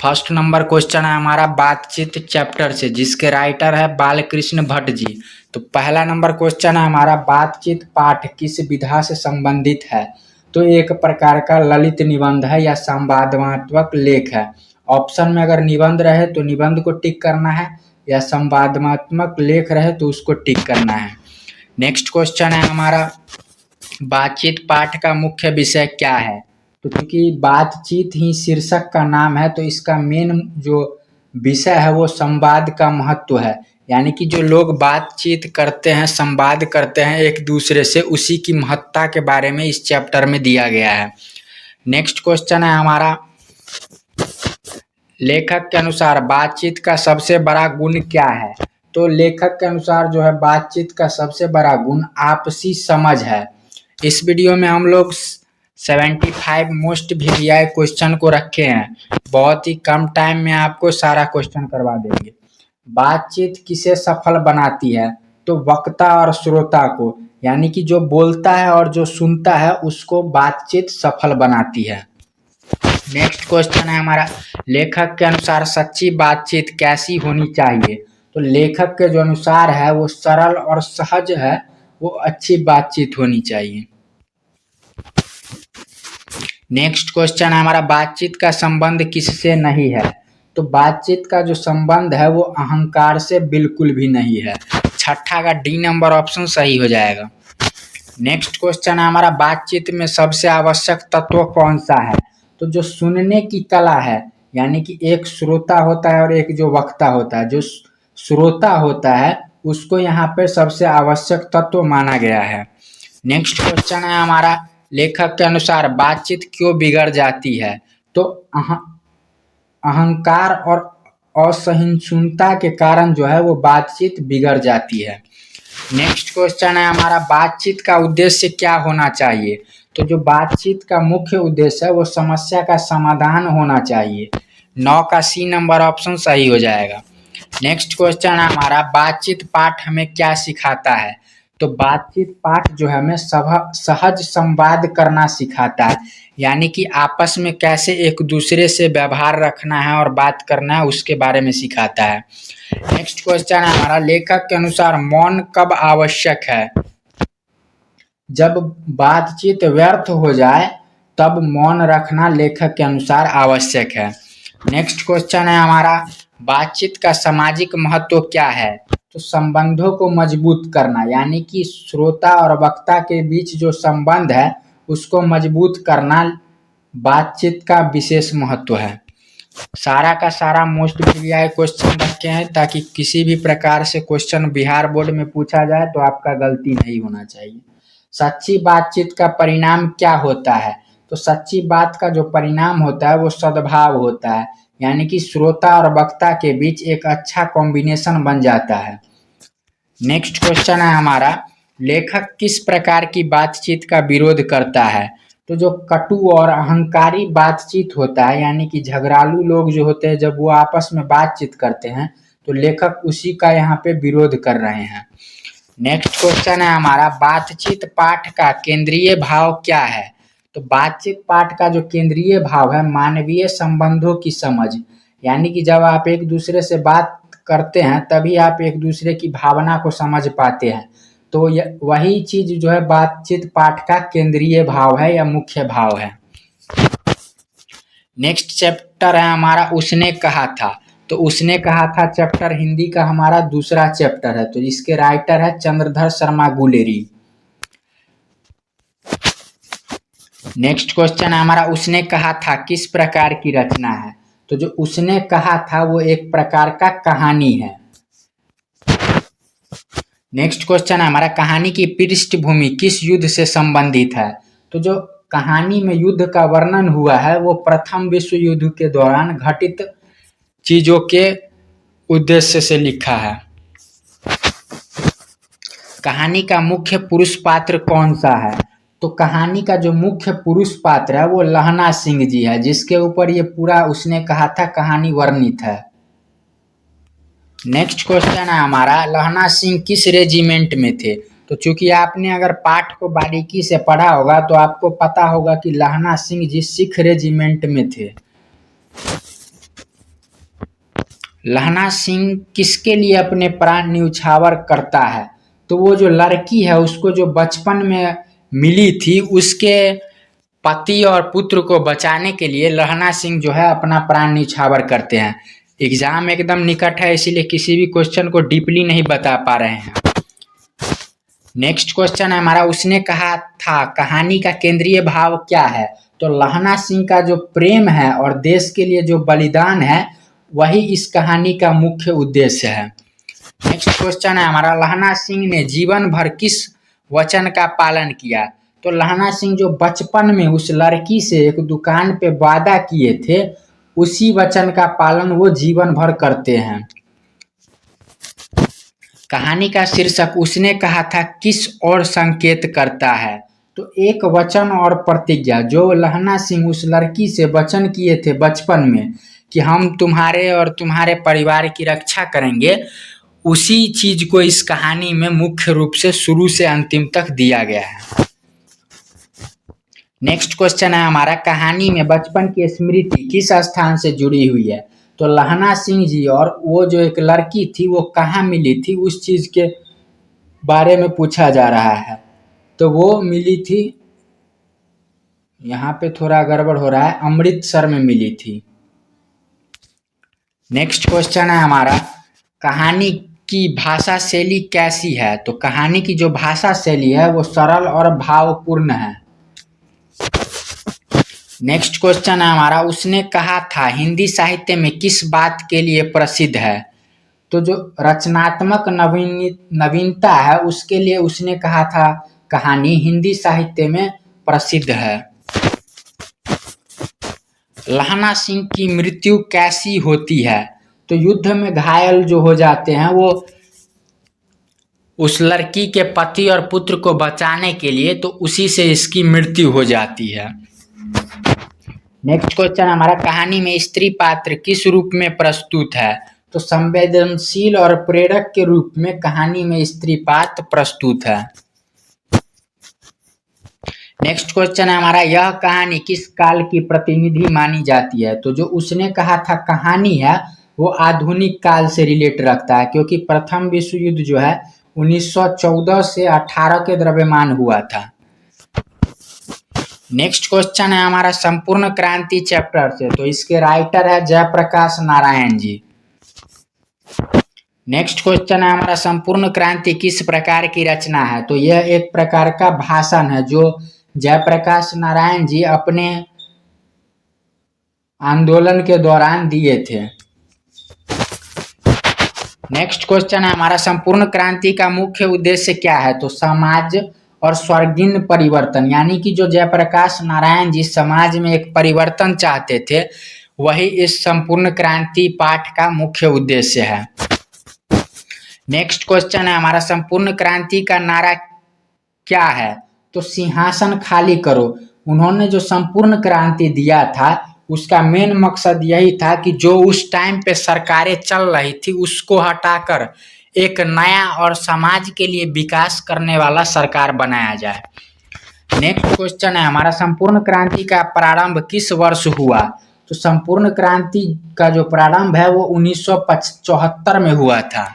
First number question है हमारा बातचीत चैप्टर से, जिसके राइटर है बालकृष्ण भट्ट जी। तो पहला नंबर क्वेश्चन है हमारा बातचीत पाठ किस विधा से संबंधित है। तो एक प्रकार का ललित निबंध है या संवादात्मक लेख है। ऑप्शन में अगर निबंध रहे तो निबंध को टिक करना है, या संवादात्मक लेख रहे तो उसको टिक करना है। नेक्स्ट क्वेश्चन है हमारा बातचीत पाठ का मुख्य विषय क्या है। तो क्योंकि बातचीत ही शीर्षक का नाम है, तो इसका मेन जो विषय है वो संवाद का महत्व है। यानी कि जो लोग बातचीत करते हैं, संवाद करते हैं एक दूसरे से, उसी की महत्ता के बारे में इस चैप्टर में दिया गया है। नेक्स्ट क्वेश्चन है हमारा लेखक के अनुसार बातचीत का सबसे बड़ा गुण क्या है। तो लेखक के अनुसार जो है बातचीत का सबसे बड़ा गुण आपसी समझ है। इस वीडियो में हम लोग 75 मोस्ट VVI क्वेश्चन को रखे हैं। बहुत ही कम टाइम में आपको सारा क्वेश्चन करवा देंगे। बातचीत किसे सफल बनाती है। तो वक्ता और श्रोता को, यानी कि जो बोलता है और जो सुनता है उसको बातचीत सफल बनाती है। नेक्स्ट क्वेश्चन है हमारा लेखक के अनुसार सच्ची बातचीत कैसी होनी चाहिए। तो लेखक के जो अनुसार है वो सरल और सहज है, वो अच्छी बातचीत होनी चाहिए। नेक्स्ट क्वेश्चन है हमारा बातचीत का संबंध किससे नहीं है। तो बातचीत का जो संबंध है वो अहंकार से बिल्कुल भी नहीं है। छठा का डी नंबर ऑप्शन सही हो जाएगा। नेक्स्ट क्वेश्चन है हमारा बातचीत में सबसे आवश्यक तत्व कौन सा है। तो जो सुनने की कला है, यानी कि एक श्रोता होता है और एक जो वक्ता होता है। जो श्रोता होता है उसको यहाँ पे सबसे आवश्यक तत्व माना गया है। नेक्स्ट क्वेश्चन है हमारा लेखक के अनुसार बातचीत क्यों बिगड़ जाती है। तो अहंकार और असहिष्णुता के कारण जो है वो बातचीत बिगड़ जाती है। नेक्स्ट क्वेश्चन है हमारा बातचीत का उद्देश्य क्या होना चाहिए। तो जो बातचीत का मुख्य उद्देश्य है वो समस्या का समाधान होना चाहिए। 9 का सी नंबर ऑप्शन सही हो जाएगा। नेक्स्ट क्वेश्चन है हमारा बातचीत पाठ हमें क्या सिखाता है। तो बातचीत पाठ जो है हमें सहज संवाद करना सिखाता है, यानी कि आपस में कैसे एक दूसरे से व्यवहार रखना है और बात करना है उसके बारे में सिखाता है। नेक्स्ट क्वेश्चन है हमारा लेखक के अनुसार मौन कब आवश्यक है। जब बातचीत व्यर्थ हो जाए तब मौन रखना लेखक के अनुसार आवश्यक है। नेक्स्ट क्वेश्चन है हमारा बातचीत का सामाजिक महत्व क्या है। तो संबंधों को मजबूत करना, यानी कि श्रोता और वक्ता के बीच जो संबंध है उसको मजबूत करना बातचीत का विशेष महत्व है। सारा का सारा मोस्ट VVI क्वेश्चन रखे हैं ताकि किसी भी प्रकार से क्वेश्चन बिहार बोर्ड में पूछा जाए तो आपका गलती नहीं होना चाहिए। सच्ची बातचीत का परिणाम क्या होता है। तो सच्ची बात का जो परिणाम होता है वो सद्भाव होता है, यानी कि श्रोता और वक्ता के बीच एक अच्छा कॉम्बिनेशन बन जाता है। नेक्स्ट क्वेश्चन है हमारा लेखक किस प्रकार की बातचीत का विरोध करता है। तो जो कटु और अहंकारी बातचीत होता है, यानी कि झगड़ालू लोग जो होते हैं जब वो आपस में बातचीत करते हैं तो लेखक उसी का यहाँ पे विरोध कर रहे हैं। नेक्स्ट क्वेश्चन है हमारा बातचीत पाठ का केंद्रीय भाव क्या है। तो बातचीत पाठ का जो केंद्रीय भाव है मानवीय संबंधों की समझ, यानी कि जब आप एक दूसरे से बात करते हैं तभी आप एक दूसरे की भावना को समझ पाते हैं। तो वही चीज जो है बातचीत पाठ का केंद्रीय भाव है या मुख्य भाव है। नेक्स्ट चैप्टर है हमारा उसने कहा था। तो उसने कहा था चैप्टर हिंदी का हमारा दूसरा चैप्टर है। तो इसके राइटर है चंद्रधर शर्मा गुलेरी। नेक्स्ट क्वेश्चन है हमारा उसने कहा था किस प्रकार की रचना है। तो जो उसने कहा था वो एक प्रकार का कहानी है। नेक्स्ट क्वेश्चन है हमारा कहानी की पृष्ठभूमि किस युद्ध से संबंधित है। तो जो कहानी में युद्ध का वर्णन हुआ है वो प्रथम विश्व युद्ध के दौरान घटित चीजों के उद्देश्य से लिखा है। कहानी का मुख्य पुरुष पात्र कौन सा है। तो कहानी का जो मुख्य पुरुष पात्र है वो लहना सिंह जी है, जिसके ऊपर ये पूरा उसने कहा था कहानी वर्णित है। नेक्स्ट क्वेश्चन है हमारा लहना सिंह किस रेजिमेंट में थे। तो चूंकि आपने अगर पाठ को बारीकी से पढ़ा होगा तो आपको पता होगा कि लहना सिंह जी सिख रेजिमेंट में थे। लहना सिंह किसके लिए अपने प्राण न्यौछावर करता है? तो वो जो लड़की है उसको जो बचपन में मिली थी उसके पति और पुत्र को बचाने के लिए लहना सिंह जो है अपना प्राण न्यौछावर करते हैं। एग्जाम एकदम निकट है इसीलिए किसी भी क्वेश्चन को डीपली नहीं बता पा रहे हैं। नेक्स्ट क्वेश्चन है हमारा, उसने कहा था कहानी का केंद्रीय भाव क्या है? तो लहना सिंह का जो प्रेम है और देश के लिए जो बलिदान है वही इस कहानी का मुख्य उद्देश्य है। नेक्स्ट क्वेश्चन है हमारा, लहना सिंह ने जीवन भर किस वचन का पालन किया? तो लहना सिंह जो बचपन में उस लड़की से एक दुकान पे वादा किए थे उसी वचन का पालन वो जीवन भर करते हैं। कहानी का शीर्षक उसने कहा था किस और संकेत करता है? तो एक वचन और प्रतिज्ञा जो लहना सिंह उस लड़की से वचन किए थे बचपन में कि हम तुम्हारे और तुम्हारे परिवार की रक्षा करेंगे, उसी चीज को इस कहानी में मुख्य रूप से शुरू से अंतिम तक दिया गया है। नेक्स्ट क्वेश्चन है हमारा, कहानी में बचपन की स्मृति किस स्थान से जुड़ी हुई है? तो लहना सिंह जी और वो जो एक लड़की थी वो कहाँ मिली थी उस चीज के बारे में पूछा जा रहा है। तो वो मिली थी, यहाँ पे थोड़ा गड़बड़ हो रहा है, अमृतसर में मिली थी। नेक्स्ट क्वेश्चन है हमारा, कहानी की भाषा शैली कैसी है? तो कहानी की जो भाषा शैली है वो सरल और भावपूर्ण है। नेक्स्ट क्वेश्चन है हमारा, उसने कहा था हिंदी साहित्य में किस बात के लिए प्रसिद्ध है? तो जो रचनात्मक नवीनता है उसके लिए उसने कहा था कहानी हिंदी साहित्य में प्रसिद्ध है। लहना सिंह की मृत्यु कैसी होती है? तो युद्ध में घायल जो हो जाते हैं वो उस लड़की के पति और पुत्र को बचाने के लिए, तो उसी से इसकी मृत्यु हो जाती है। नेक्स्ट क्वेश्चन हमारा, कहानी में स्त्री पात्र किस रूप में प्रस्तुत है? तो संवेदनशील और प्रेरक के रूप में कहानी में स्त्री पात्र प्रस्तुत है। नेक्स्ट क्वेश्चन है हमारा, यह कहानी किस काल की प्रतिनिधि मानी जाती है? तो जो उसने कहा था कहानी है वो आधुनिक काल से रिलेट रखता है क्योंकि प्रथम विश्व युद्ध जो है 1914 से 18 के द्रव्यमान हुआ था। नेक्स्ट क्वेश्चन है हमारा, संपूर्ण क्रांति चैप्टर से, तो इसके राइटर है जयप्रकाश नारायण जी। नेक्स्ट क्वेश्चन है हमारा, संपूर्ण क्रांति किस प्रकार की रचना है? तो यह एक प्रकार का भाषण है जो जयप्रकाश नारायण जी अपने आंदोलन के दौरान दिए थे। नेक्स्ट क्वेश्चन है हमारा, संपूर्ण क्रांति का मुख्य उद्देश्य क्या है? तो समाज और स्वर्गीय परिवर्तन, यानी कि जो जयप्रकाश नारायण जी समाज में एक परिवर्तन चाहते थे वही इस संपूर्ण क्रांति पाठ का मुख्य उद्देश्य है। नेक्स्ट क्वेश्चन है हमारा, संपूर्ण क्रांति का नारा क्या है? तो सिंहासन खाली करो। उन्होंने जो संपूर्ण क्रांति दिया था उसका मेन मकसद यही था कि जो उस टाइम पे सरकारें चल रही थी उसको हटाकर एक नया और समाज के लिए विकास करने वाला सरकार बनाया जाए। नेक्स्ट क्वेश्चन है हमारा, संपूर्ण क्रांति का प्रारंभ किस वर्ष हुआ? तो संपूर्ण क्रांति का जो प्रारंभ है वो 1974 में हुआ था।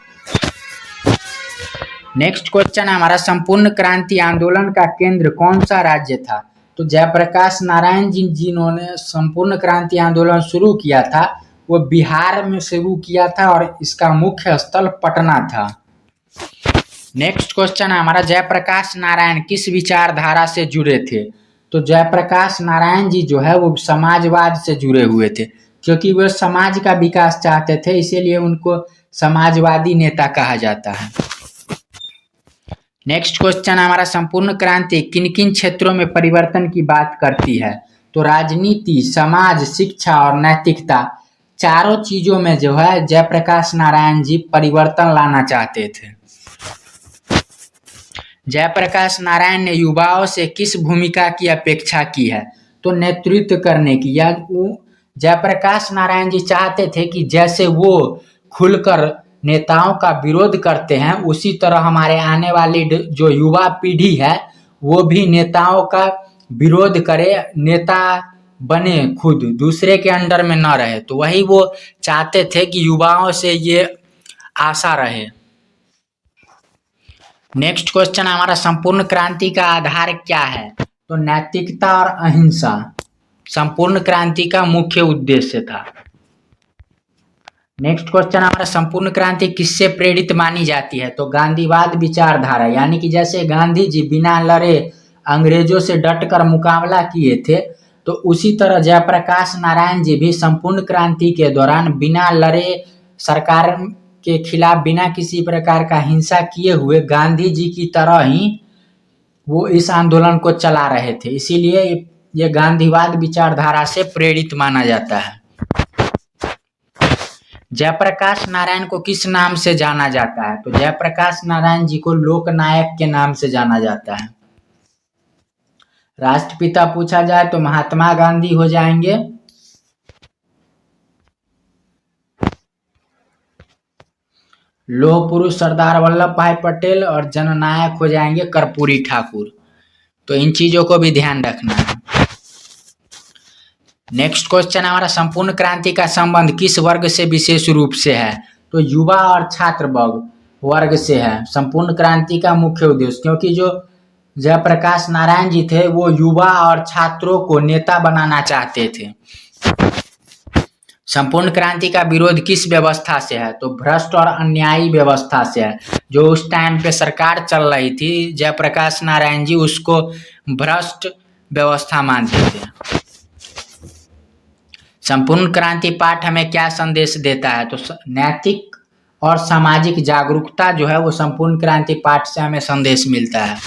नेक्स्ट क्वेश्चन है हमारा, संपूर्ण क्रांति आंदोलन का केंद्र कौन सा राज्य था? तो जयप्रकाश नारायण जी जिन्होंने संपूर्ण क्रांति आंदोलन शुरू किया था वो बिहार में शुरू किया था और इसका मुख्य स्थल पटना था। नेक्स्ट क्वेश्चन है हमारा, जयप्रकाश नारायण किस विचारधारा से जुड़े थे? तो जयप्रकाश नारायण जी जो है वो समाजवाद से जुड़े हुए थे क्योंकि वे समाज का विकास चाहते थे, इसीलिए उनको समाजवादी नेता कहा जाता है। नेक्स्ट क्वेश्चन हमारा, संपूर्ण क्रांति किन किन क्षेत्रों में परिवर्तन की बात करती है? तो राजनीति, समाज, शिक्षा और नैतिकता, चारों चीजों में जो है जयप्रकाश नारायण जी परिवर्तन लाना चाहते थे। जयप्रकाश नारायण ने युवाओं से किस भूमिका की अपेक्षा की है? तो नेतृत्व करने की। या जयप्रकाश नारायण जी चाहते थे कि जैसे वो खुलकर नेताओं का विरोध करते हैं उसी तरह हमारे आने वाली जो युवा पीढ़ी है वो भी नेताओं का विरोध करे, नेता बने, खुद दूसरे के अंडर में न रहे। तो वही वो चाहते थे कि युवाओं से ये आशा रहे। नेक्स्ट क्वेश्चन हमारा, संपूर्ण क्रांति का आधार क्या है? तो नैतिकता और अहिंसा संपूर्ण क्रांति का मुख्य उद्देश्य था। नेक्स्ट क्वेश्चन हमारा, संपूर्ण क्रांति किससे प्रेरित मानी जाती है? तो गांधीवाद विचारधारा, यानी कि जैसे गांधी जी बिना लड़े अंग्रेजों से डटकर मुकाबला किए थे, तो उसी तरह जयप्रकाश नारायण जी भी संपूर्ण क्रांति के दौरान बिना लड़े, सरकार के खिलाफ बिना किसी प्रकार का हिंसा किए हुए गांधी जी की तरह ही वो इस आंदोलन को चला रहे थे। इसीलिए ये गांधीवाद विचारधारा से प्रेरित माना जाता है। जयप्रकाश नारायण को किस नाम से जाना जाता है? तो जयप्रकाश नारायण जी को लोकनायक के नाम से जाना जाता है। राष्ट्रपिता पूछा जाए तो महात्मा गांधी हो जाएंगे। लौह पुरुष सरदार वल्लभ भाई पटेल, और जननायक हो जाएंगे कर्पूरी ठाकुर। तो इन चीजों को भी ध्यान रखना है। नेक्स्ट क्वेश्चन हमारा, संपूर्ण क्रांति का संबंध किस वर्ग से विशेष रूप से है? तो युवा और छात्र वर्ग से है संपूर्ण क्रांति का मुख्य उद्देश्य, क्योंकि जो जयप्रकाश नारायण जी थे वो युवा और छात्रों को नेता बनाना चाहते थे। संपूर्ण क्रांति का विरोध किस व्यवस्था से है? तो भ्रष्ट और अन्यायी व्यवस्था से है। जो उस टाइम पे सरकार चल रही थी, जयप्रकाश नारायण जी उसको भ्रष्ट व्यवस्था मानते थे। संपूर्ण क्रांति पाठ हमें क्या संदेश देता है? तो नैतिक और सामाजिक जागरूकता जो है वो संपूर्ण क्रांति पाठ से हमें संदेश मिलता है।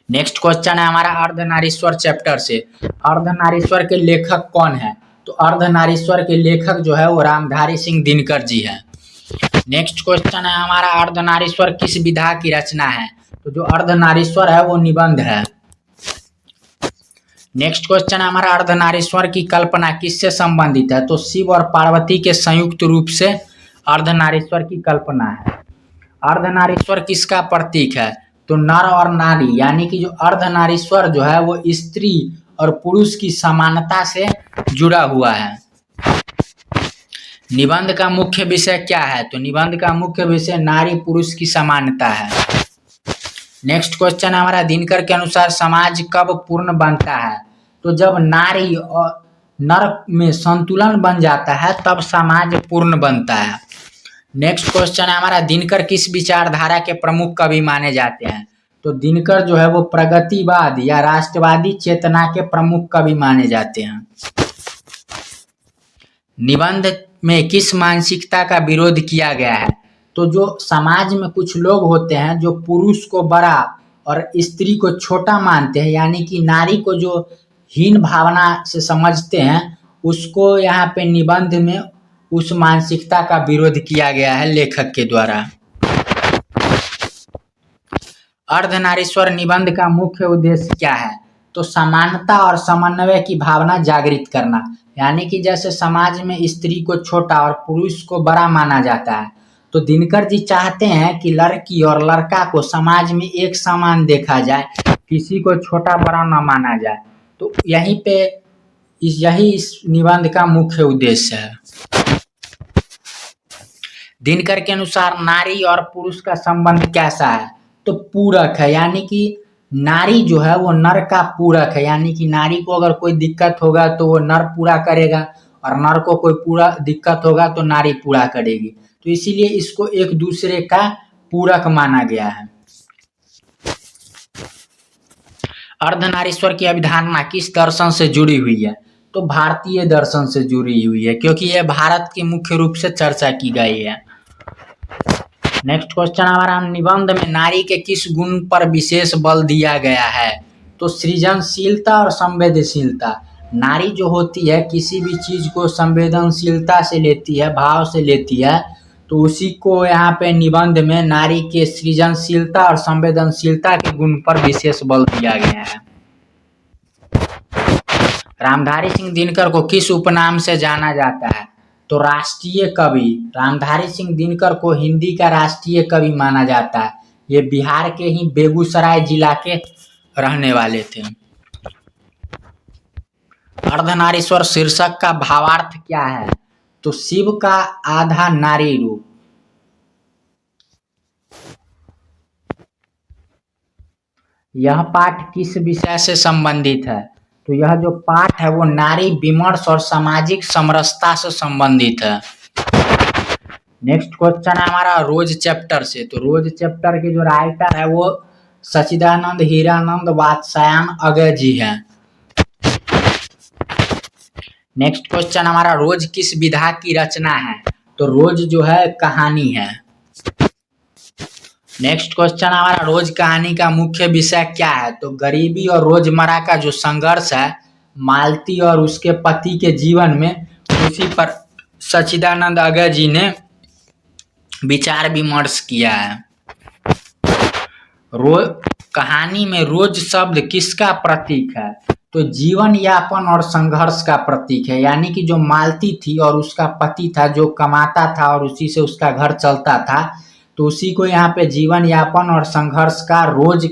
नेक्स्ट क्वेश्चन है हमारा, अर्धनारीश्वर चैप्टर से। अर्धनारीश्वर के लेखक कौन है? तो अर्धनारीश्वर के लेखक जो है वो रामधारी सिंह दिनकर जी है। नेक्स्ट क्वेश्चन है हमारा, अर्धनारीश्वर किस विधा की रचना है? तो जो अर्धनारीश्वर है वो निबंध है। नेक्स्ट क्वेश्चन हमारा, अर्धनारीश्वर की कल्पना किससे संबंधित है? तो शिव और पार्वती के संयुक्त रूप से अर्धनारीश्वर की कल्पना है। अर्धनारीश्वर किसका प्रतीक है? तो नर और नारी, यानी कि जो अर्धनारीश्वर जो है वो स्त्री और पुरुष की समानता से जुड़ा हुआ है। निबंध का मुख्य विषय क्या है? तो निबंध का मुख्य विषय नारी पुरुष की समानता है। नेक्स्ट क्वेश्चन हमारा, दिनकर के अनुसार समाज कब पूर्ण बनता है? तो जब नारी और नर में संतुलन बन जाता है तब समाज पूर्ण बनता है। नेक्स्ट क्वेश्चन है हमारा, दिनकर किस विचारधारा के प्रमुख कवि माने जाते हैं? तो दिनकर जो है वो प्रगतिवाद या राष्ट्रवादी चेतना के प्रमुख कवि माने जाते हैं। निबंध में किस मानसिकता का विरोध किया गया है? तो जो समाज में कुछ लोग होते हैं जो पुरुष को बड़ा और स्त्री को छोटा मानते हैं, यानी कि नारी को जो हीन भावना से समझते हैं, उसको यहाँ पे निबंध में उस मानसिकता का विरोध किया गया है लेखक के द्वारा। अर्धनारीश्वर निबंध का मुख्य उद्देश्य क्या है? तो समानता और समन्वय की भावना जागृत करना, यानी कि जैसे समाज में स्त्री को छोटा और पुरुष को बड़ा माना जाता है, तो दिनकर जी चाहते हैं कि लड़की और लड़का को समाज में एक समान देखा जाए, किसी को छोटा बड़ा न माना जाए। तो यहीं पे यही इस निबंध का मुख्य उद्देश्य है। दिनकर के अनुसार नारी और पुरुष का संबंध कैसा है? तो पूरक है, यानी कि नारी जो है वो नर का पूरक है, यानी कि नारी को अगर कोई दिक्कत होगा तो वो नर पूरा करेगा, और नर को कोई पूरा दिक्कत होगा तो नारी पूरा करेगी। तो इसीलिए इसको एक दूसरे का पूरक माना गया है। अर्धनारीश्वर की अवधारणा किस दर्शन से जुड़ी हुई है? तो भारतीय दर्शन से जुड़ी हुई है, क्योंकि यह भारत की मुख्य रूप से चर्चा की गई है। नेक्स्ट क्वेश्चन हमारा, निबंध में नारी के किस गुण पर विशेष बल दिया गया है? तो सृजनशीलता और संवेदनशीलता। नारी जो होती है किसी भी चीज को संवेदनशीलता से लेती है, भाव से लेती है, तो उसी को यहाँ पे निबंध में नारी के सृजनशीलता और संवेदनशीलता के गुण पर विशेष बल दिया गया है। रामधारी सिंह दिनकर को किस उपनाम से जाना जाता है? तो राष्ट्रीय कवि। रामधारी सिंह दिनकर को हिंदी का राष्ट्रीय कवि माना जाता है। ये बिहार के ही बेगूसराय जिला के रहने वाले थे। अर्धनारीश्वर शीर्षक का भावार्थ क्या है? तो शिव का आधा नारी रूप। यह पाठ किस विषय से संबंधित है? तो यह जो पाठ है वो नारी विमर्श और सामाजिक समरसता से संबंधित है। नेक्स्ट क्वेश्चन है हमारा रोज चैप्टर से। तो रोज चैप्टर के जो राइटर है वो सच्चिदानंद हीरानंद वात्स्यायन अगय जी हैं। नेक्स्ट क्वेश्चन हमारा रोज किस विधा की रचना है? तो रोज जो है कहानी है। नेक्स्ट क्वेश्चन हमारा रोज कहानी का मुख्य विषय क्या है? तो गरीबी और रोजमर्रा का जो संघर्ष है मालती और उसके पति के जीवन में, उसी पर सच्चिदानंद अगय जी ने विचार विमर्श किया है। कहानी में रोज शब्द किसका प्रतीक है? तो जीवन यापन और संघर्ष का प्रतीक है। यानी कि जो मालती थी और उसका पति था जो कमाता था और उसी से उसका घर चलता था, तो उसी को यहाँ पे जीवन यापन और संघर्ष का रोज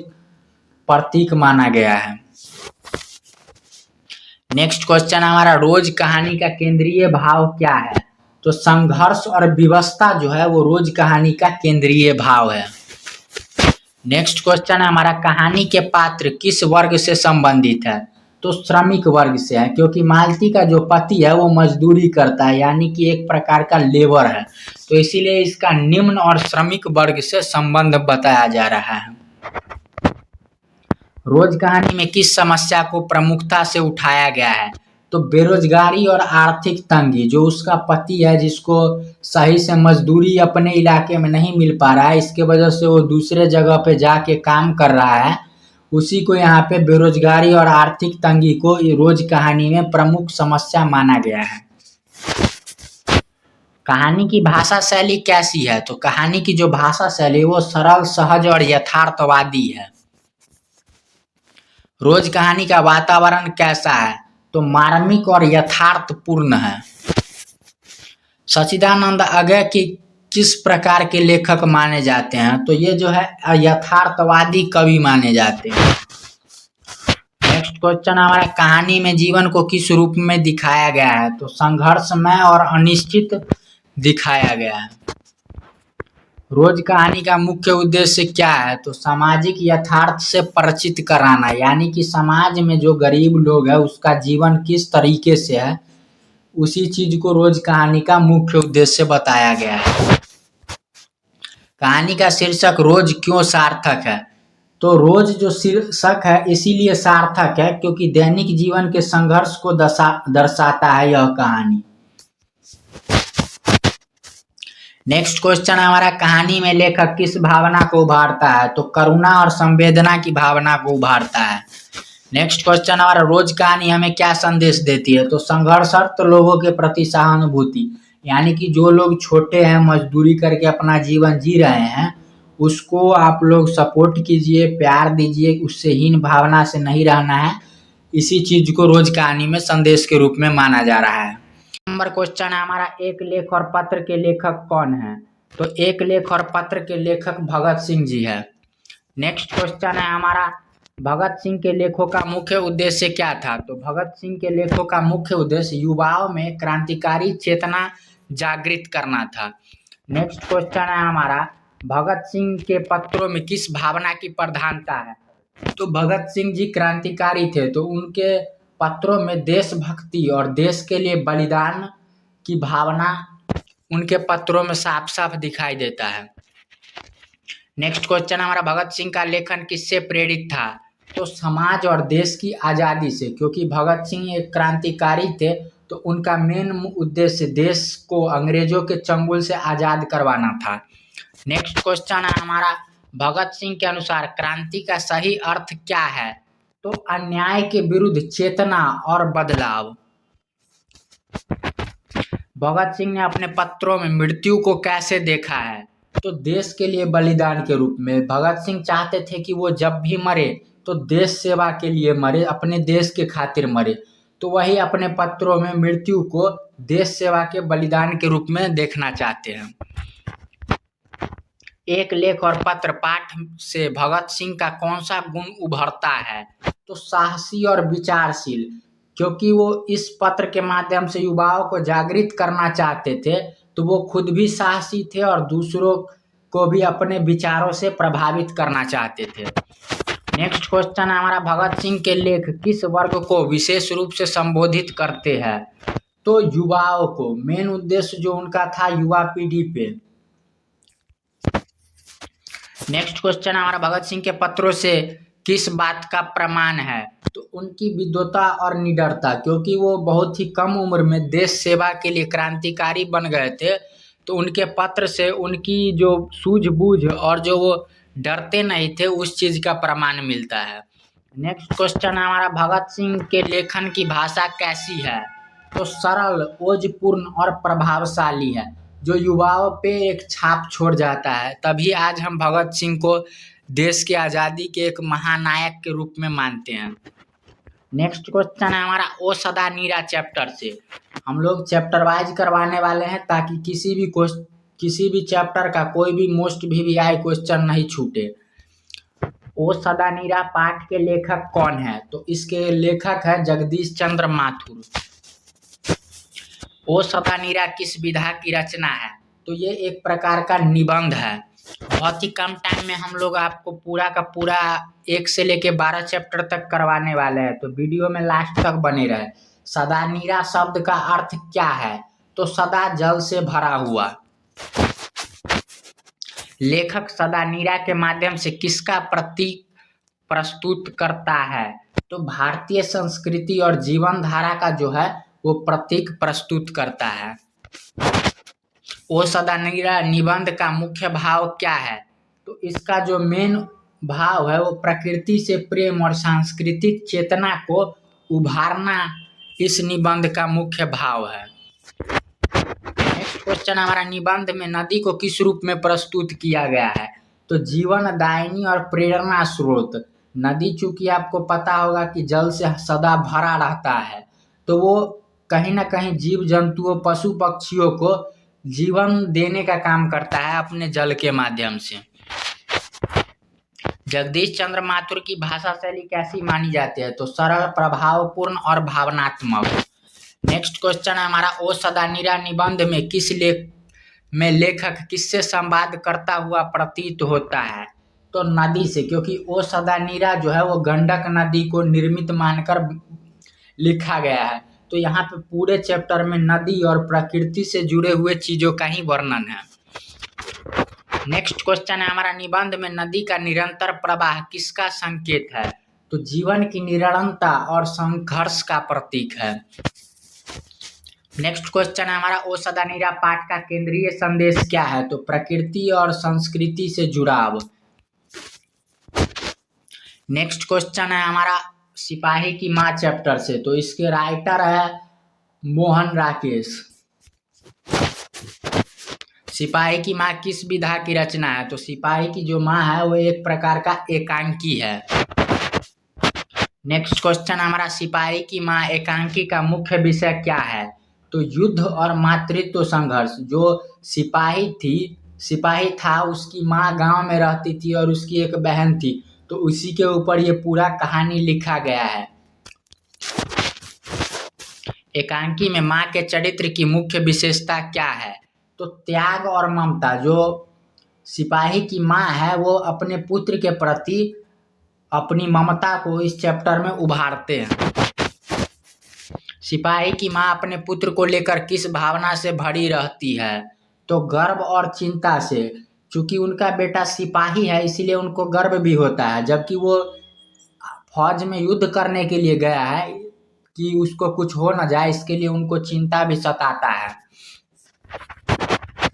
प्रतीक माना गया है। नेक्स्ट क्वेश्चन हमारा रोज कहानी का केंद्रीय भाव क्या है? तो संघर्ष और विवशता जो है वो रोज कहानी का केंद्रीय भाव है। नेक्स्ट क्वेश्चन है हमारा कहानी के पात्र किस वर्ग से संबंधित है? तो श्रमिक वर्ग से है, क्योंकि मालती का जो पति है वो मजदूरी करता है, यानी कि एक प्रकार का लेबर है, तो इसीलिए इसका निम्न और श्रमिक वर्ग से संबंध बताया जा रहा है। रोज कहानी में किस समस्या को प्रमुखता से उठाया गया है? तो बेरोजगारी और आर्थिक तंगी। जो उसका पति है जिसको सही से मजदूरी अपने इलाके में नहीं मिल पा रहा है, इसके वजह से वो दूसरे जगह पे जाके काम कर रहा है, उसी को यहाँ पे बेरोजगारी और आर्थिक तंगी को रोज कहानी में प्रमुख समस्या माना गया है। कहानी की भाषा शैली कैसी है? तो कहानी की जो भाषा शैली वो सरल, सहज और यथार्थवादी है। रोज कहानी का वातावरण कैसा है? तो मार्मिक और यथार्थपूर्ण है। सच्चिदानंद अगय की किस प्रकार के लेखक माने जाते हैं? तो ये जो है यथार्थवादी कवि माने जाते हैं। नेक्स्ट क्वेश्चन हमारा कहानी में जीवन को किस रूप में दिखाया गया है? तो संघर्षमय और अनिश्चित दिखाया गया है। रोज कहानी का मुख्य उद्देश्य क्या है? तो सामाजिक यथार्थ से परिचित कराना, यानी कि समाज में जो गरीब लोग है उसका जीवन किस तरीके से है, उसी चीज को रोज कहानी का मुख्य उद्देश्य बताया गया है। कहानी का शीर्षक रोज क्यों सार्थक है? तो रोज जो शीर्षक है इसीलिए सार्थक है क्योंकि दैनिक जीवन के संघर्ष को दर्शाता है यह कहानी। नेक्स्ट क्वेश्चन हमारा कहानी में लेखक किस भावना को उभारता है? तो करुणा और संवेदना की भावना को उभारता है। नेक्स्ट क्वेश्चन हमारा रोज कहानी हमें क्या संदेश देती है? तो संघर्षरत लोगों के प्रति सहानुभूति, यानी कि जो लोग छोटे हैं, मजदूरी करके अपना जीवन जी रहे हैं, उसको आप लोग सपोर्ट कीजिए, प्यार दीजिए, उससे हीन भावना से नहीं रहना है। इसी चीज को रोज कहानी में संदेश के रूप में माना जा रहा है। नंबर क्वेश्चन है हमारा एक लेख और पत्र के लेखक कौन है? तो एक लेख और पत्र के लेखक भगत सिंह जी है। नेक्स्ट क्वेश्चन है हमारा भगत सिंह के लेखों का मुख्य उद्देश्य क्या था? तो भगत सिंह के लेखों का मुख्य उद्देश्य युवाओं में क्रांतिकारी चेतना जागृत करना था। नेक्स्ट क्वेश्चन है हमारा भगत सिंह के पत्रों में किस भावना की प्रधानता है? तो भगत सिंह जी क्रांतिकारी थे, तो उनके पत्रों में देशभक्ति और देश के लिए बलिदान की भावना उनके पत्रों में साफ साफ दिखाई देता है। नेक्स्ट क्वेश्चन हमारा भगत सिंह का लेखन किससे प्रेरित था? तो समाज और देश की आज़ादी से, क्योंकि भगत सिंह एक क्रांतिकारी थे, तो उनका मेन उद्देश्य देश को अंग्रेजों के चंगुल से आज़ाद करवाना था। नेक्स्ट क्वेश्चन है हमारा भगत सिंह के अनुसार क्रांति का सही अर्थ क्या है? तो अन्याय के विरुद्ध चेतना और बदलाव। भगत सिंह ने अपने पत्रों में मृत्यु को कैसे देखा है? तो देश के लिए बलिदान के रूप में। भगत सिंह चाहते थे कि वो जब भी मरे तो देश सेवा के लिए मरे, अपने देश के खातिर मरे, तो वही अपने पत्रों में मृत्यु को देश सेवा के बलिदान के रूप में देखना चाहते हैं। एक लेख और पत्र पाठ से भगत सिंह का कौन सा गुण उभरता है? तो साहसी और विचारशील, क्योंकि वो इस पत्र के माध्यम से युवाओं को जागृत करना चाहते थे, तो वो खुद भी साहसी थे और दूसरों को भी अपने विचारों से प्रभावित करना चाहते थे। नेक्स्ट क्वेश्चन है हमारा, भगत सिंह के लेख किस वर्ग को विशेष रूप से संबोधित करते हैं? तो युवाओं को, मेन उद्देश्य जो उनका था युवा पीढ़ी पे। नेक्स्ट क्वेश्चन हमारा, भगत सिंह के पत्रों से किस बात का प्रमाण है? तो उनकी विद्वता और निडरता, क्योंकि वो बहुत ही कम उम्र में देश सेवा के लिए क्रांतिकारी बन गए थे, तो उनके पत्र से उनकी जो सूझबूझ और जो वो डरते नहीं थे उस चीज का प्रमाण मिलता है। नेक्स्ट क्वेश्चन है हमारा, भगत सिंह के लेखन की भाषा कैसी है? तो सरल, ओजपूर्ण और प्रभावशाली है, जो युवाओं पे एक छाप छोड़ जाता है। तभी आज हम भगत सिंह को देश की आज़ादी के एक महानायक के रूप में मानते हैं। नेक्स्ट क्वेश्चन है हमारा, ओ सदा नीरा चैप्टर से। हम लोग चैप्टर वाइज करवाने वाले हैं ताकि किसी भी चैप्टर का कोई भी मोस्ट VVI क्वेश्चन नहीं छूटे। ओ सदा नीरा पाठ के लेखक कौन है? तो इसके लेखक है जगदीश चंद्र माथुर। ओ सदा नीरा किस विधा की रचना है? तो ये एक प्रकार का निबंध है। बहुत ही कम टाइम में हम लोग आपको पूरा का पूरा 1 से लेके 12 चैप्टर तक करवाने वाले हैं, तो वीडियो में लास्ट तक बने रहे। सदा नीरा शब्द का अर्थ क्या है? तो सदा जल से भरा हुआ। लेखक सदा नीरा के माध्यम से किसका प्रतीक प्रस्तुत करता है? तो भारतीय संस्कृति और जीवन धारा का जो है वो प्रतीक प्रस्तुत करता है। ओ सदा नीरा निबंध का मुख्य भाव क्या है? तो इसका जो मेन भाव है वो प्रकृति से प्रेम और सांस्कृतिक चेतना को उभारना इस निबंध का मुख्य भाव है। नेक्स्ट क्वेश्चन हमारा, निबंध में नदी को किस रूप में प्रस्तुत किया गया है? तो जीवनदायिनी और प्रेरणा स्रोत। नदी चूंकि आपको पता होगा कि जल से सदा भरा रहता है, तो वो कहीं ना कहीं जीव जंतुओं, पशु पक्षियों को जीवन देने का काम करता है अपने जल के माध्यम से। जगदीश चंद्र माथुर की भाषा शैली कैसी मानी जाती है? तो सरल, प्रभावपूर्ण और भावनात्मक। नेक्स्ट क्वेश्चन है हमारा, ओ सदा नीरा निबंध में किस लेखक किससे संवाद करता हुआ प्रतीत होता है? तो नदी से, क्योंकि ओ सदा नीरा जो है वो गंडक नदी को निर्मित मानकर लिखा गया है। तो यहाँ पे पूरे चैप्टर में नदी और प्रकृति से जुड़े हुए चीजों का ही वर्णन है। नेक्स्ट क्वेश्चन है हमारा, निबंध में नदी का निरंतर प्रवाह किसका संकेत है? तो जीवन की निरंतरता और संघर्ष का प्रतीक है। नेक्स्ट क्वेश्चन है हमारा, ओ सदा नीरा पाठ का केंद्रीय संदेश क्या है? तो प्रकृति और संस्कृति से जुड़ाव। नेक्स्ट क्वेश्चन है हमारा, सिपाही की माँ चैप्टर से। तो इसके राइटर है मोहन राकेश। सिपाही की माँ किस विधा की रचना है? तो सिपाही की जो माँ है वो एक प्रकार का एकांकी है। नेक्स्ट क्वेश्चन हमारा, सिपाही की माँ एकांकी का मुख्य विषय क्या है? तो युद्ध और मातृत्व संघर्ष। जो सिपाही था, उसकी माँ गांव में रहती थी और उसकी एक बहन थी, तो उसी के ऊपर ये पूरा कहानी लिखा गया है। एकांकी में माँ के चरित्र की मुख्य विशेषता क्या है? तो त्याग और ममता। जो सिपाही की माँ है वो अपने पुत्र के प्रति अपनी ममता को इस चैप्टर में उभारते हैं। सिपाही की माँ अपने पुत्र को लेकर किस भावना से भरी रहती है? तो गर्व और चिंता से। चूंकि उनका बेटा सिपाही है इसलिए उनको गर्व भी होता है, जबकि वो फौज में युद्ध करने के लिए गया है कि उसको कुछ हो न जाए, इसके लिए उनको चिंता भी सताता है।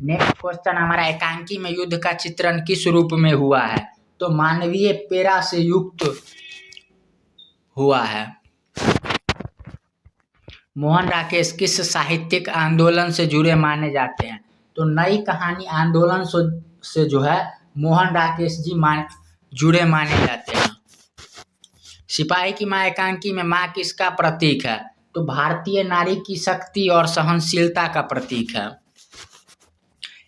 नेक्स्ट क्वेश्चन हमारा, एकांकी में युद्ध का चित्रण किस रूप में हुआ है? तो मानवीय पेरा से युक्त हुआ है। मोहन राकेश किस साहित्यिक आंदोलन से जुड़े माने जाते हैं? तो नई कहानी आंदोलन से जो है मोहन राकेश जी जुड़े माने जाते हैं। सिपाही की माँ एकांकी में माँ किसका प्रतीक है? तो भारतीय नारी की शक्ति और सहनशीलता का प्रतीक है।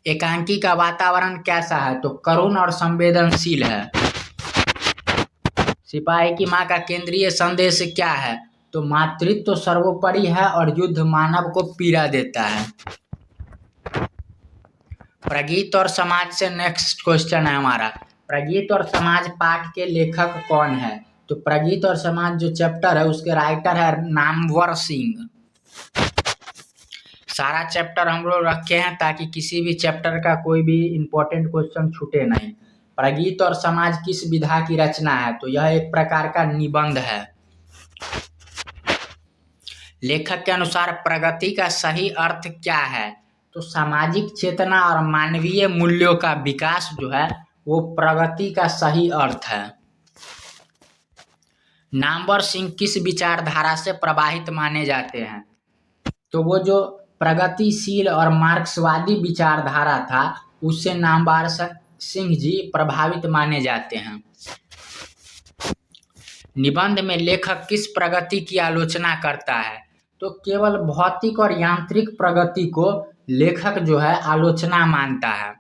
एकांकी का वातावरण कैसा है? तो करुण और संवेदनशील है। सिपाही की माँ का केंद्रीय संदेश क्या है? तो तो मातृत्व तो सर्वोपरि है और युद्ध मानव को पीड़ा देता है। प्रगीत और समाज से नेक्स्ट क्वेश्चन है हमारा, प्रगीत और समाज पाठ के लेखक कौन है? तो प्रगीत और समाज जो चैप्टर है उसके राइटर है नामवर सिंह। सारा चैप्टर हम लोग रखे हैं ताकि किसी भी चैप्टर का कोई भी इंपॉर्टेंट क्वेश्चन छूटे नहीं। प्रगीत और समाज किस विधा की रचना है? तो यह एक प्रकार का निबंध है। लेखक के अनुसार प्रगति का सही अर्थ क्या है? तो सामाजिक चेतना और मानवीय मूल्यों का विकास जो है वो प्रगति का सही अर्थ है। नामवर सिंह किस विचारधारा से प्रभावित माने जाते हैं? तो वो जो प्रगतिशील और मार्क्सवादी विचारधारा था उससे नामवर सिंह जी प्रभावित माने जाते हैं। निबंध में लेखक किस प्रगति की आलोचना करता है? तो केवल भौतिक और यांत्रिक प्रगति को लेखक जो है आलोचना मानता है।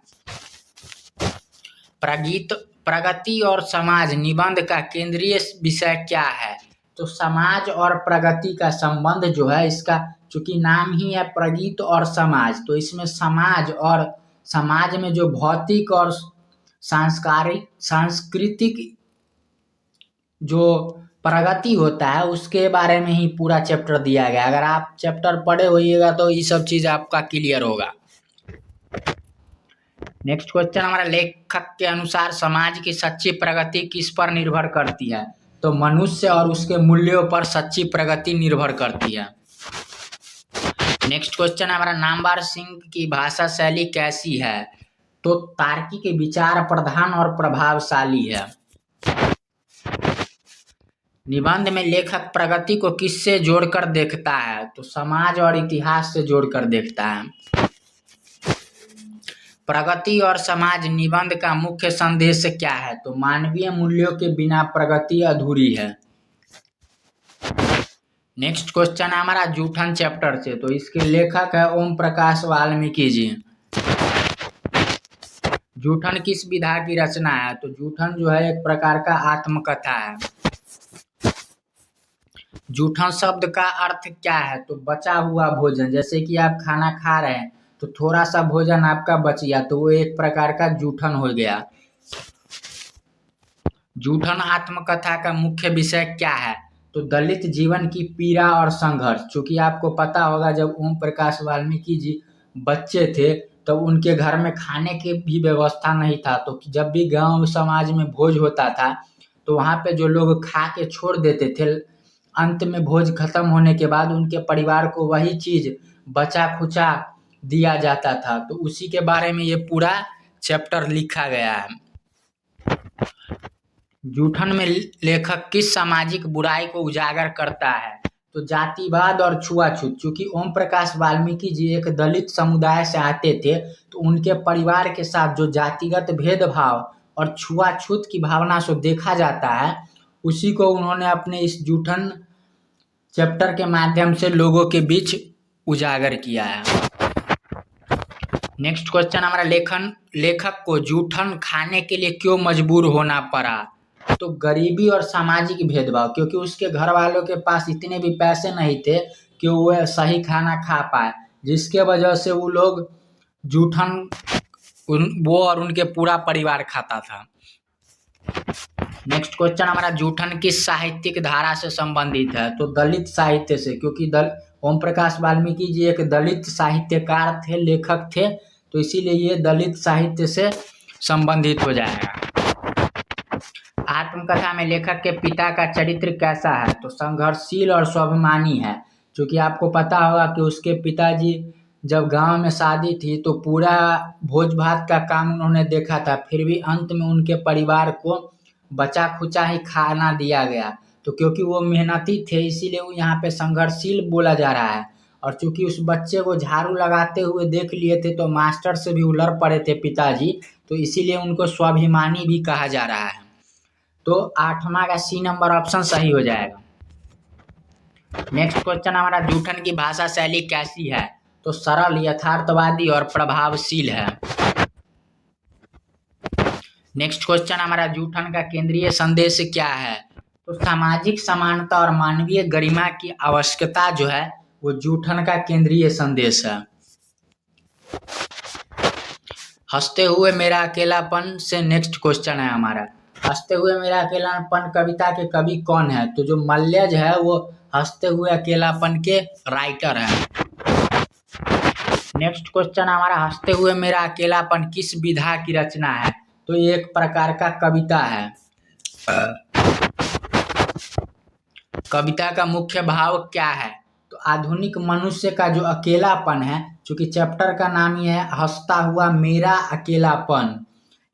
प्रगति और समाज निबंध का केंद्रीय विषय क्या है? तो समाज और प्रगति का संबंध जो है, इसका चूंकि नाम ही है प्रगति और समाज, तो इसमें समाज और समाज में जो भौतिक और सांस्कृतिक जो प्रगति होता है उसके बारे में ही पूरा चैप्टर दिया गया। अगर आप चैप्टर पढ़े होइएगा तो ये सब चीज आपका क्लियर होगा। नेक्स्ट क्वेश्चन हमारा, लेखक के अनुसार समाज की सच्ची प्रगति किस पर निर्भर करती है? तो मनुष्य और उसके मूल्यों पर सच्ची प्रगति निर्भर करती है। नेक्स्ट क्वेश्चन हमारा, नामवर सिंह की भाषा शैली कैसी है? तो तार्किक, विचार प्रधान और प्रभावशाली है। निबंध में लेखक प्रगति को किससे जोड़कर देखता है? तो समाज और इतिहास से जोड़कर देखता है। प्रगति और समाज निबंध का मुख्य संदेश क्या है? तो मानवीय मूल्यों के बिना प्रगति अधूरी है। नेक्स्ट क्वेश्चन है हमारा जूठन चैप्टर से, तो इसके लेखक है ओम प्रकाश वाल्मीकि जी। जूठन किस विधा की रचना है? तो जूठन जो है एक प्रकार का आत्मकथा है। जूठन शब्द का अर्थ क्या है? तो बचा हुआ भोजन, जैसे कि आप खाना खा रहे हैं तो थोड़ा सा भोजन आपका बच गया तो वो एक प्रकार का जूठन हो गया। जूठन आत्मकथा का मुख्य विषय क्या है? तो दलित जीवन की पीड़ा और संघर्ष। चूंकि आपको पता होगा जब ओम प्रकाश वाल्मीकि जी बच्चे थे तो उनके घर में खाने की भी व्यवस्था नहीं था, तो जब भी गांव समाज में भोज होता था तो वहां पे जो लोग खा के छोड़ देते थे, अंत में भोज खत्म होने के बाद उनके परिवार को वही चीज बचा खुचा दिया जाता था। तो उसी के बारे में ये पूरा चैप्टर लिखा गया है। जूठन में लेखक किस सामाजिक बुराई को उजागर करता है? तो जातिवाद और छुआछूत। चूंकि ओम प्रकाश वाल्मीकि जी एक दलित समुदाय से आते थे तो उनके परिवार के साथ जो जातिगत भेदभाव और छुआछूत की भावना से देखा जाता है, उसी को उन्होंने अपने इस जूठन चैप्टर के माध्यम से लोगों के बीच उजागर किया है। नेक्स्ट क्वेश्चन हमारा, लेखक को जूठन खाने के लिए क्यों मजबूर होना पड़ा? तो गरीबी और सामाजिक भेदभाव, क्योंकि उसके घर वालों के पास इतने भी पैसे नहीं थे कि वो सही खाना खा पाए, जिसके वजह से वो लोग जूठन वो और उनके पूरा परिवार खाता था। नेक्स्ट क्वेश्चन हमारा, जूठन किस साहित्यिक धारा से संबंधित है? तो दलित साहित्य से, क्योंकि ओम प्रकाश वाल्मीकि जी एक दलित साहित्यकार थे, लेखक थे, तो इसीलिए ये दलित साहित्य से संबंधित हो जाएगा। आत्मकथा में लेखक के पिता का चरित्र कैसा है? तो संघर्षशील और स्वाभिमानी है। क्योंकि आपको पता होगा कि उसके पिताजी जब गांव में शादी थी तो पूरा भोज भात का काम उन्होंने देखा था, फिर भी अंत में उनके परिवार को बचा खुचा ही खाना दिया गया। तो क्योंकि वो मेहनती थे इसीलिए वो यहाँ पे संघर्षशील बोला जा रहा है। और चूंकि उस बच्चे को झाड़ू लगाते हुए देख लिए थे तो मास्टर से भी उलझ पड़े थे पिताजी, तो इसीलिए उनको स्वाभिमानी भी कहा जा रहा है। तो 8वां का सी नंबर ऑप्शन सही हो जाएगा। नेक्स्ट क्वेश्चन हमारा, जूठन की भाषा शैली कैसी है? तो सरल, यथार्थवादी और प्रभावशील है। नेक्स्ट क्वेश्चन हमारा, जूठन का केंद्रीय संदेश क्या है? तो सामाजिक समानता और मानवीय गरिमा की आवश्यकता जो है वो जूठन का केंद्रीय संदेश है। हंसते हुए मेरा अकेलापन से नेक्स्ट क्वेश्चन है हमारा, हंसते हुए मेरा अकेलापन कविता के कवि कौन है? तो जो मल्यज है वो हंसते हुए अकेलापन के राइटर है। नेक्स्ट क्वेश्चन हमारा, हंसते हुए मेरा अकेलापन किस विधा की रचना है? तो ये एक प्रकार का कविता है। कविता का मुख्य भाव क्या है? तो आधुनिक मनुष्य का जो अकेलापन है, चूंकि चैप्टर का नाम ही है हंसता हुआ मेरा अकेलापन,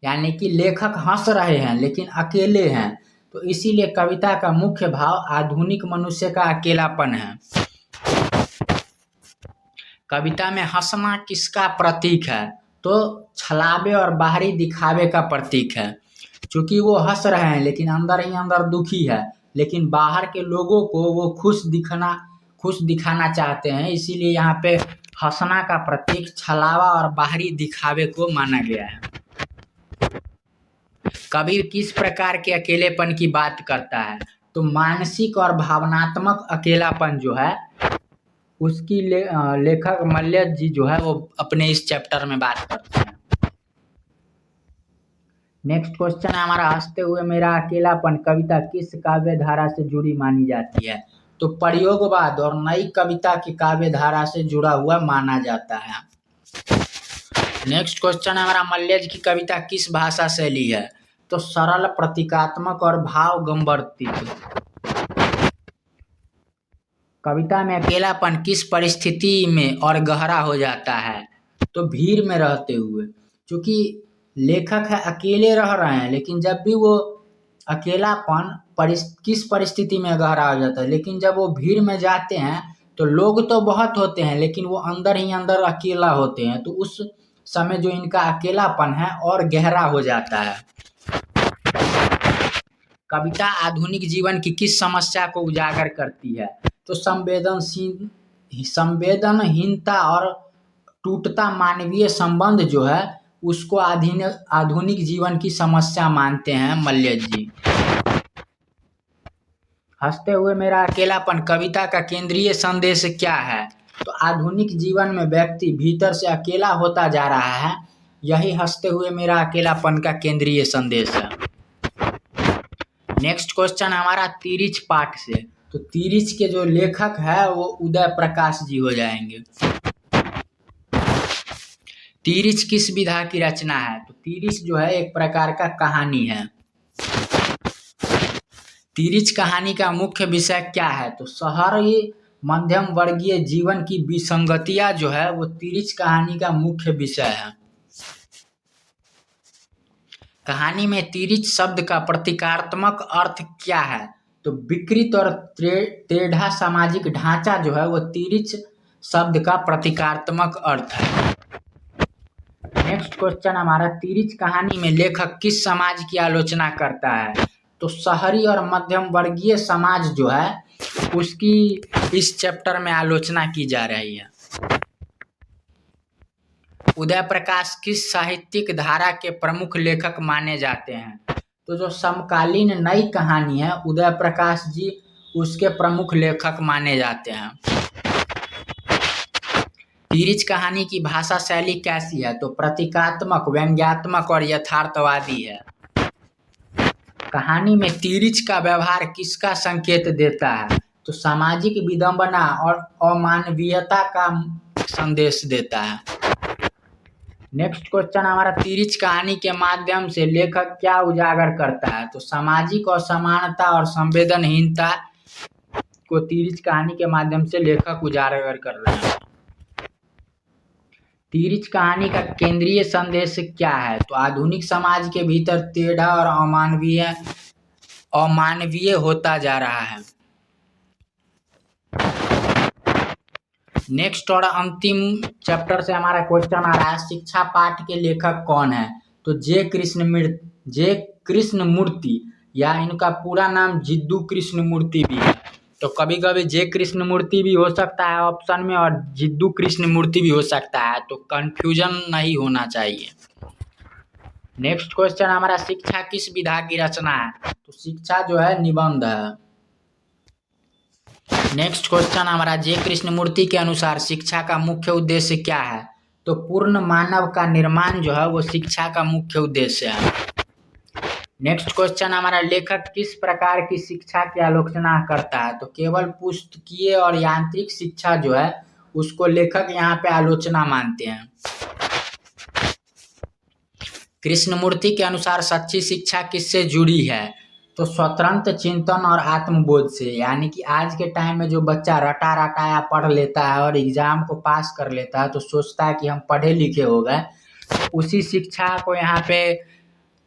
यानी कि लेखक हंस रहे हैं लेकिन अकेले हैं, तो इसीलिए कविता का मुख्य भाव आधुनिक मनुष्य का अकेलापन है। कविता में हंसना किसका प्रतीक है? तो छलावे और बाहरी दिखावे का प्रतीक है। चूंकि वो हंस रहे हैं लेकिन अंदर ही अंदर दुखी है, लेकिन बाहर के लोगों को वो खुश दिखाना चाहते हैं, इसीलिए यहाँ पे हंसना का प्रतीक छलावा और बाहरी दिखावे को माना गया है। कबीर किस प्रकार के अकेलेपन की बात करता है? तो मानसिक और भावनात्मक अकेलापन जो है उसकी लेखक मल्यज जी जो है वो अपने इस चैप्टर में बात करते हैं। नेक्स्ट क्वेश्चन है हमारा, हंसते हुए मेरा अकेलापन कविता किस काव्य धारा से जुड़ी मानी जाती है? तो प्रयोगवाद और नई कविता की काव्य धारा से जुड़ा हुआ माना जाता है। नेक्स्ट क्वेश्चन है हमारा, मल्यज की कविता किस भाषा शैली है? तो सरल, प्रतीकात्मक और भाव गंभीर। कविता में अकेलापन किस परिस्थिति में और गहरा हो जाता है? तो भीड़ में रहते हुए। क्योंकि लेखक है अकेले रह रहे हैं, लेकिन जब भी वो अकेलापन किस परिस्थिति में गहरा हो जाता है, लेकिन जब वो भीड़ में जाते हैं तो लोग तो बहुत होते हैं लेकिन वो अंदर ही अंदर अकेला होते हैं, तो उस समय जो इनका अकेलापन है और गहरा हो जाता है। कविता आधुनिक जीवन की किस समस्या को उजागर करती है? तो संवेदनहीनता और टूटता मानवीय संबंध जो है उसको आधुनिक जीवन की समस्या मानते हैं मल्यज जी। हंसते हुए मेरा अकेलापन कविता का केंद्रीय संदेश क्या है? तो आधुनिक जीवन में व्यक्ति भीतर से अकेला होता जा रहा है, यही हंसते हुए मेरा अकेलापन का केंद्रीय संदेश है। नेक्स्ट क्वेश्चन हमारा तिरिच पाठ से, तो तिरिच के जो लेखक है वो उदय प्रकाश जी हो जाएंगे। तिरिच किस विधा की रचना है? तो तिरिच जो है एक प्रकार का कहानी है। तिरिच कहानी का मुख्य विषय क्या है? तो शहरी मध्यम वर्गीय जीवन की विसंगतियां जो है वो तिरिच कहानी का मुख्य विषय है। कहानी में तिरिच शब्द का प्रतीकात्मक अर्थ क्या है? तो विकृत और टेढ़ा सामाजिक ढांचा जो है वो तिरिच शब्द का प्रतीकात्मक अर्थ है। नेक्स्ट क्वेश्चन हमारा, तिरिच कहानी में लेखक किस समाज की आलोचना करता है? तो शहरी और मध्यम वर्गीय समाज जो है उसकी इस चैप्टर में आलोचना की जा रही है। उदय प्रकाश किस साहित्यिक धारा के प्रमुख लेखक माने जाते हैं? तो जो समकालीन नई कहानी है उदय प्रकाश जी उसके प्रमुख लेखक माने जाते हैं। तिरिच कहानी की भाषा शैली कैसी है? तो प्रतीकात्मक, व्यंग्यात्मक और यथार्थवादी है। कहानी में तिरिच का व्यवहार किसका संकेत देता है? तो सामाजिक विडंबना और अमानवीयता का संदेश देता है। नेक्स्ट क्वेश्चन हमारा, तिरिच कहानी के माध्यम से लेखक क्या उजागर करता है? तो सामाजिक असमानता और संवेदनहीनता को तिरिच कहानी के माध्यम से लेखक उजागर कर रहे हैं। तिरिच कहानी का केंद्रीय संदेश क्या है? तो आधुनिक समाज के भीतर टेढ़ा और अमानवीय होता जा रहा है। नेक्स्ट और अंतिम चैप्टर से हमारा क्वेश्चन आ रहा है, शिक्षा पाठ के लेखक कौन है? तो जे कृष्णमूर्ति या इनका पूरा नाम जिद्दू कृष्णमूर्ति भी है। तो कभी कभी जे कृष्णमूर्ति भी हो सकता है ऑप्शन में और जिद्दू कृष्णमूर्ति भी हो सकता है, तो कंफ्यूजन नहीं होना चाहिए। नेक्स्ट क्वेश्चन हमारा, शिक्षा किस विधा की रचना है? तो शिक्षा जो है निबंध है। नेक्स्ट क्वेश्चन हमारा, जे कृष्णमूर्ति के अनुसार शिक्षा का मुख्य उद्देश्य क्या है? तो पूर्ण मानव का निर्माण जो है वो शिक्षा का मुख्य उद्देश्य है। नेक्स्ट क्वेश्चन हमारा, लेखक किस प्रकार की शिक्षा की आलोचना करता है? तो केवल पुस्तकीय और यांत्रिक शिक्षा जो है उसको लेखक यहाँ पे आलोचना मानते हैं। कृष्णमूर्ति के अनुसार सच्ची शिक्षा किससे जुड़ी है? तो स्वतंत्र चिंतन और आत्मबोध से। यानी कि आज के टाइम में जो बच्चा रटा रटाया पढ़ लेता है और एग्जाम को पास कर लेता है तो सोचता है कि हम पढ़े लिखे हो गए, तो उसी शिक्षा को यहाँ पे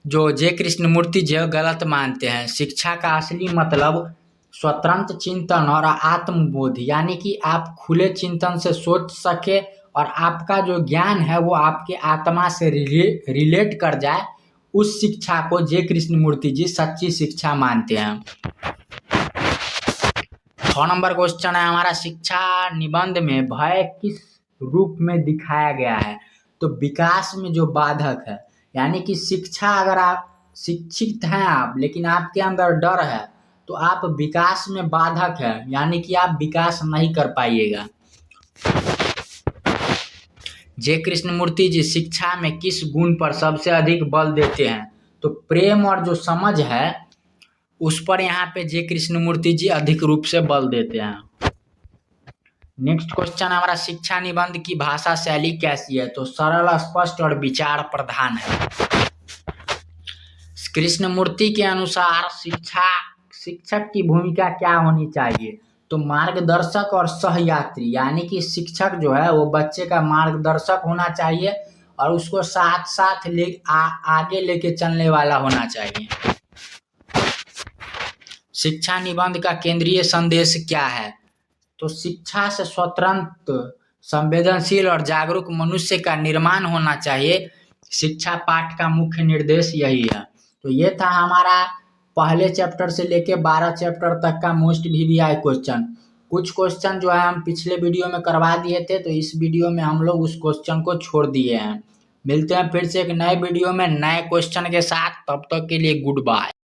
जो जे कृष्णमूर्ति जो गलत मानते हैं। शिक्षा का असली मतलब स्वतंत्र चिंतन और आत्मबोध, यानी कि आप खुले चिंतन से सोच सके और आपका जो ज्ञान है वो आपके आत्मा से रिलेट कर जाए, उस शिक्षा को जे कृष्णमूर्ति जी सच्ची शिक्षा मानते हैं। 6 नंबर क्वेश्चन है हमारा, शिक्षा निबंध में भय किस रूप में दिखाया गया है? तो विकास में जो बाधक है, यानी कि शिक्षा, अगर आप शिक्षित हैं आप लेकिन आपके अंदर डर है तो आप विकास में बाधक है, यानी कि आप विकास नहीं कर पाइएगा। जे कृष्णमूर्ति जी शिक्षा में किस गुण पर सबसे अधिक बल देते हैं? तो प्रेम और जो समझ है उस पर यहाँ पे जे कृष्णमूर्ति जी अधिक रूप से बल देते हैं। नेक्स्ट क्वेश्चन हमारा, शिक्षा निबंध की भाषा शैली कैसी है? तो सरल, स्पष्ट और विचार प्रधान है। कृष्णमूर्ति के अनुसार शिक्षक की भूमिका क्या होनी चाहिए? तो मार्गदर्शक और सहयात्री, यानी कि शिक्षक जो है वो बच्चे का मार्गदर्शक होना चाहिए और उसको साथ साथ आगे लेके चलने वाला होना चाहिए। शिक्षा निबंध का केंद्रीय संदेश क्या है? तो शिक्षा से स्वतंत्र, संवेदनशील और जागरूक मनुष्य का निर्माण होना चाहिए। शिक्षा पाठ का मुख्य निर्देश यही है। तो ये था हमारा पहले चैप्टर से लेके 12 चैप्टर तक का मोस्ट VVI क्वेश्चन। कुछ क्वेश्चन जो है हम पिछले वीडियो में करवा दिए थे, तो इस वीडियो में हम लोग उस क्वेश्चन को छोड़ दिए हैं। मिलते हैं फिर से एक नए वीडियो में नए क्वेश्चन के साथ, तब तक के लिए गुड बाय।